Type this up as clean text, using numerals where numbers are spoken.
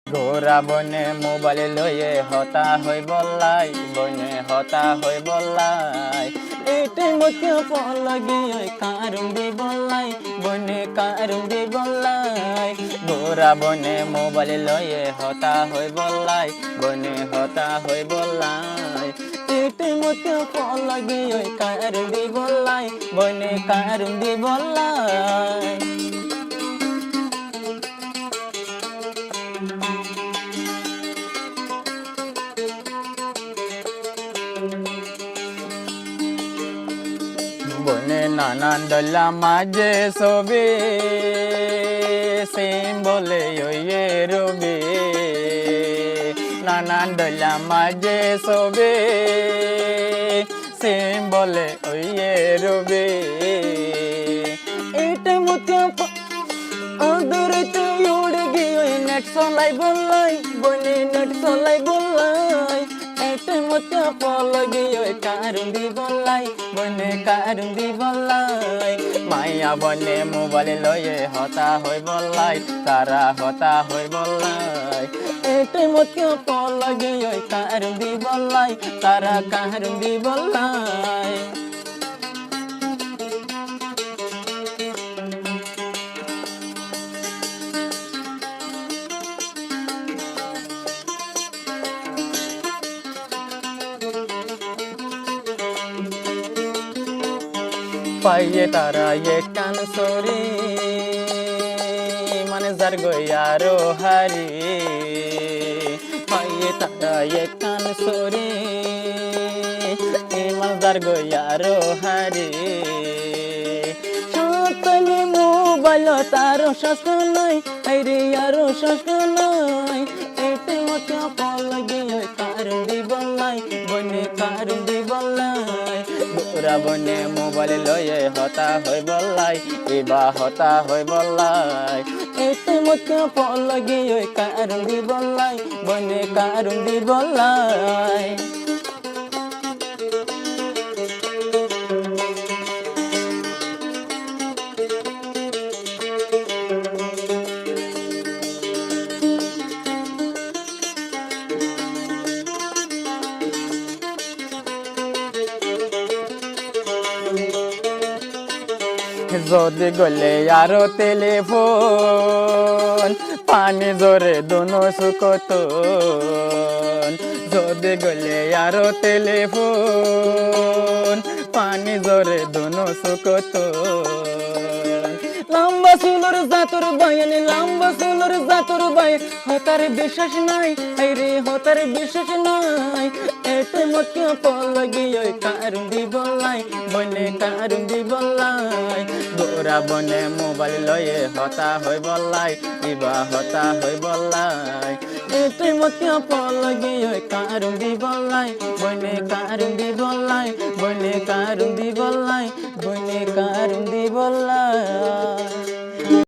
ঘোরা বনে মোবাইল লয়ে হতা হই বললাই, বনে হতা হই বললাই। এটাই মতো ফল লাগি ওই কারণ দি বললাই, বনে কারণ দি বললাই। ঘোরা বনে মোবাইল লয়ে হতা হই বললাই, বনে হতা হই বললাই। এটাই মতো ফল লাগি ওই কারণ দি বললাই, বনে কারণ দি বললাই। বনে নানান ডলা মাঝে ছবি সিম বলে ওয়ে রবি, নানান ডলা মাঝে ছবি সিম বলে ওয়ে রবি। এইটাই মতো অদূরতে উড়ে গিয়ে নেট চলাই বললাই, বনে নেট চলাই বললাই। এইটাই মতো ফল গিয়ে কারণ দি বললাই, বনে কারণ দি বললাই। মাইয়া বনে মোবাইল লয়ে হতা হই বললাই, তারা হতা হই বললাই। এইটাই মতো ফল গিয়ে কারণ দি বললাই, তারা কারণ দি বললাই। পাইয়ে তারা এক কান সরি মানে যার গইয়ারো হারি। পাইয়ে তারা এক কান সরি মানে যার গইয়ারো হারি। সকালে মোবাইল তারও শাস্ত নাই, আরে আরো শাস্ত নাই। এতে মতো ফল গিয়ে কারণ দি বললাই, বনে কারণ দি বললাই। ঘোরা বনে মোবাইল লয়ে হতা হই বললাই, এবা হতা হই বললাই। এতে মতো ফল গিয়ে কারণ দি বললাই, বনে কারণ দি বললাই। যদি গলে আরো টেলিফোন পানি জোরে দোনো সুকতন। যদি গলে আরো টেলিফোন পানি জোরে দোনো সুকতন। লম্বা চুলোর জাতর বায়ন, লম্বা চুলোর জাতর বায়ন। হতার বিশ্বাস নাই, আরে হতার বিশ্বাস নাই। এতে মতো ফল গিয়ে কারণ দি বললাই, বনে কারণ দি বললাই। ঘোরা বনে মোবাইল লয়ে হতা হই বললাই, ইবা হতা হই বললাই। এতে মতো ফল গিয়ে কারণ দি বললাই, বনে কারণ দি বললাই, বনে কারণ দি বললাই, বনে কারণ দি বললাই।